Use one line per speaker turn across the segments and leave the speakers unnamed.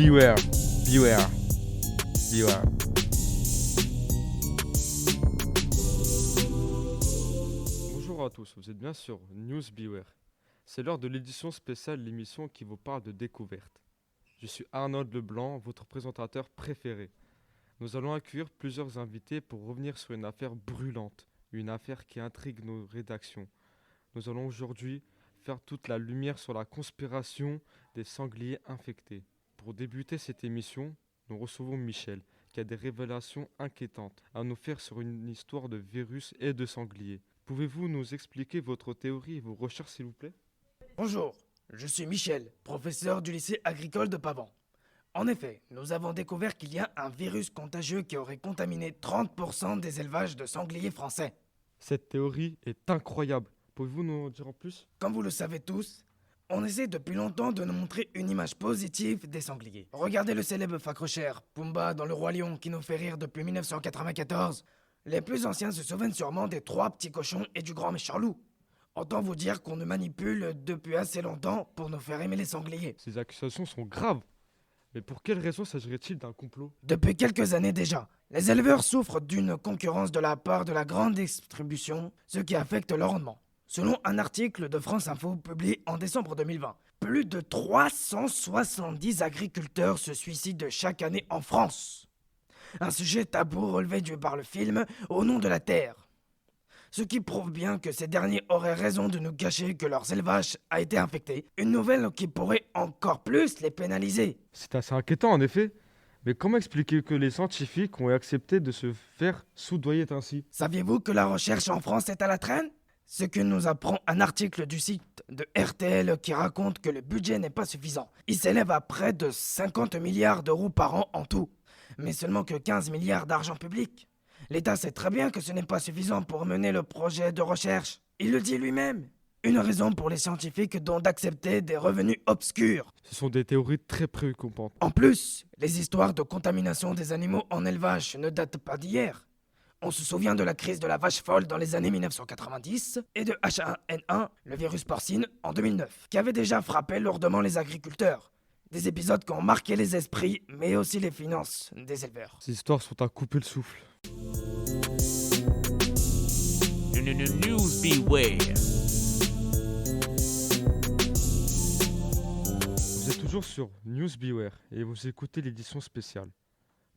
Beware. Beware. Beware. Bonjour à tous, vous êtes bien sur News Beware. C'est l'heure de l'édition spéciale, l'émission qui vous parle de découverte. Je suis Arnold Leblanc, votre présentateur préféré. Nous allons accueillir plusieurs invités pour revenir sur une affaire brûlante, une affaire qui intrigue nos rédactions. Nous allons aujourd'hui faire toute la lumière sur la conspiration des sangliers infectés. Pour débuter cette émission, nous recevons Michel, qui a des révélations inquiétantes à nous faire sur une histoire de virus et de sangliers. Pouvez-vous nous expliquer votre théorie et vos recherches, s'il vous plaît ?
Bonjour, je suis Michel, professeur du lycée agricole de Pavant. En effet, nous avons découvert qu'il y a un virus contagieux qui aurait contaminé 30% des élevages de sangliers français.
Cette théorie est incroyable. Pouvez-vous nous en dire en plus ?
Comme vous le savez tous, on essaie depuis longtemps de nous montrer une image positive des sangliers. Regardez le célèbre facrochère, Pumba dans Le Roi Lion, qui nous fait rire depuis 1994. Les plus anciens se souviennent sûrement des 3 petits cochons et du grand méchant loup. Autant vous dire qu'on nous manipule depuis assez longtemps pour nous faire aimer les sangliers.
Ces accusations sont graves. Mais pour quelle raison s'agirait-il d'un complot ?
Depuis quelques années déjà, les éleveurs souffrent d'une concurrence de la part de la grande distribution, ce qui affecte leur rendement. Selon un article de France Info publié en décembre 2020, plus de 370 agriculteurs se suicident chaque année en France. Un sujet tabou relevé par le film Au nom de la terre. Ce qui prouve bien que ces derniers auraient raison de nous cacher que leur élevage a été infecté. Une nouvelle qui pourrait encore plus les pénaliser.
C'est assez inquiétant en effet. Mais comment expliquer que les scientifiques ont accepté de se faire soudoyer ainsi ?
Saviez-vous que la recherche en France est à la traîne ? Ce que nous apprend un article du site de RTL qui raconte que le budget n'est pas suffisant. Il s'élève à près de 50 milliards d'euros par an en tout, mais seulement que 15 milliards d'argent public. L'État sait très bien que ce n'est pas suffisant pour mener le projet de recherche. Il le dit lui-même. Une raison pour les scientifiques donc d'accepter des revenus obscurs.
Ce sont des théories très préoccupantes.
En plus, les histoires de contamination des animaux en élevage ne datent pas d'hier. On se souvient de la crise de la vache folle dans les années 1990 et de H1N1, le virus porcine, en 2009, qui avait déjà frappé lourdement les agriculteurs. Des épisodes qui ont marqué les esprits, mais aussi les finances des éleveurs.
Ces histoires sont à couper le souffle.
News Beware.
Vous êtes toujours sur News Beware et vous écoutez l'édition spéciale.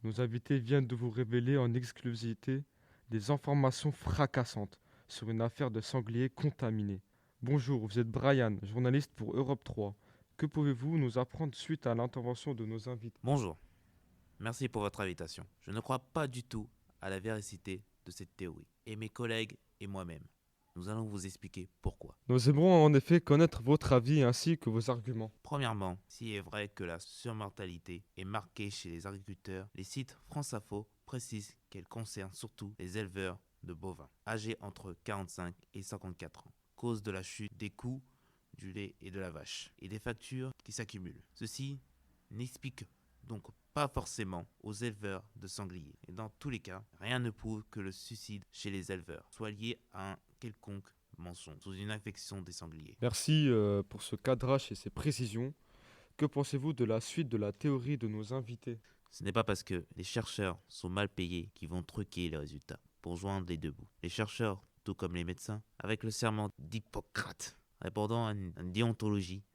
Nos invités viennent de vous révéler en exclusivité des informations fracassantes sur une affaire de sangliers contaminés. Bonjour, vous êtes Brian, journaliste pour Europe 3. Que pouvez-vous nous apprendre suite à l'intervention de nos invités ?
Bonjour. Merci pour votre invitation. Je ne crois pas du tout à la véracité de cette théorie. Et mes collègues et moi-même, nous allons vous expliquer pourquoi.
Nous aimerons en effet connaître votre avis ainsi que vos arguments.
Premièrement, s'il est vrai que la surmortalité est marquée chez les agriculteurs, les sites France Info précisent qu'elle concerne surtout les éleveurs de bovins, âgés entre 45 et 54 ans, cause de la chute des coûts du lait et de la vache, et des factures qui s'accumulent. Ceci n'explique donc pas forcément aux éleveurs de sangliers. Et dans tous les cas, rien ne prouve que le suicide chez les éleveurs soit lié à un quelconque mensonge sous une infection des sangliers.
Merci pour ce cadrage et ces précisions. Que pensez-vous de la suite de la théorie de nos invités ?
Ce n'est pas parce que les chercheurs sont mal payés qu'ils vont truquer les résultats pour joindre les deux bouts. Les chercheurs, tout comme les médecins, avec le serment d'Hippocrate, répondant à une déontologie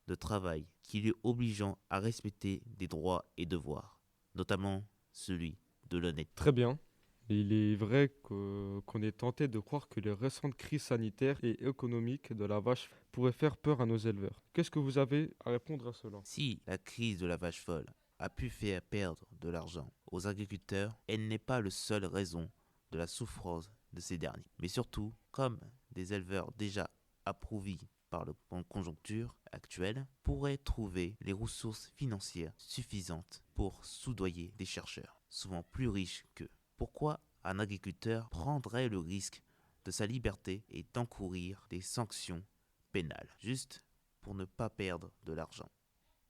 de travail qui lui obligeant à respecter des droits et devoirs, notamment celui de l'honnêteté.
Très bien. Il est vrai qu'on est tenté de croire que les récentes crises sanitaires et économiques de la vache pourraient faire peur à nos éleveurs. Qu'est-ce que vous avez à répondre à cela ?
Si la crise de la vache folle a pu faire perdre de l'argent aux agriculteurs, elle n'est pas la seule raison de la souffrance de ces derniers. Mais surtout, comme des éleveurs déjà approuvés par la conjoncture actuelle, pourraient trouver les ressources financières suffisantes pour soudoyer des chercheurs, souvent plus riches qu'eux. Pourquoi un agriculteur prendrait le risque de sa liberté et d'encourir des sanctions pénales, juste pour ne pas perdre de l'argent?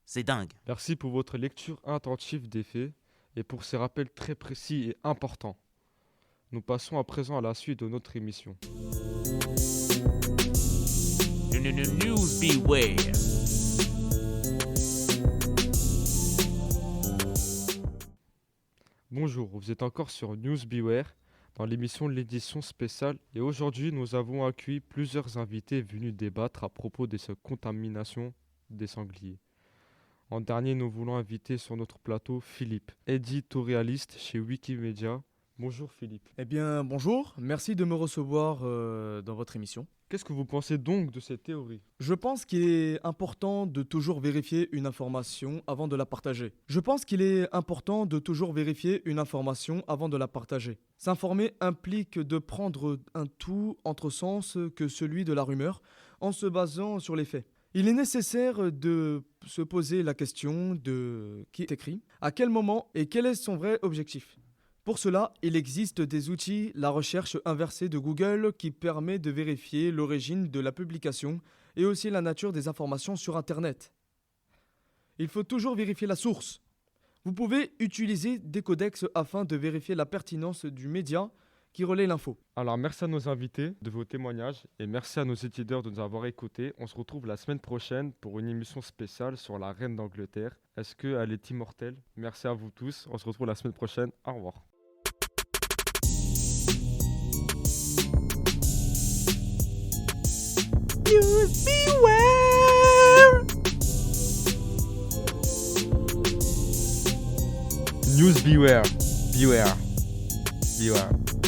C'est dingue.
Merci pour votre lecture attentive des faits et pour ces rappels très précis et importants. Nous passons à présent à la suite de notre émission.
News Beware.
Bonjour, vous êtes encore sur News Beware dans l'émission de l'édition spéciale et aujourd'hui nous avons accueilli plusieurs invités venus débattre à propos de cette contamination des sangliers. En dernier, nous voulons inviter sur notre plateau Philippe, éditorialiste chez Wikimedia. Bonjour Philippe.
Eh bien, bonjour, merci de me recevoir dans votre émission.
Qu'est-ce que vous pensez donc de cette théorie?
Je pense qu'il est important de toujours vérifier une information avant de la partager. S'informer implique de prendre un tout autre sens que celui de la rumeur en se basant sur les faits. Il est nécessaire de se poser la question de qui écrit, à quel moment et quel est son vrai objectif. Pour cela, il existe des outils, la recherche inversée de Google qui permet de vérifier l'origine de la publication et aussi la nature des informations sur Internet. Il faut toujours vérifier la source. Vous pouvez utiliser des codex afin de vérifier la pertinence du média qui relaie l'info.
Alors merci à nos invités de vos témoignages et merci à nos éditeurs de nous avoir écoutés. On se retrouve la semaine prochaine pour une émission spéciale sur la reine d'Angleterre. Est-ce qu'elle est immortelle? Merci à vous tous. On se retrouve la semaine prochaine. Au revoir.
News Beware!
News Beware. Beware. Beware.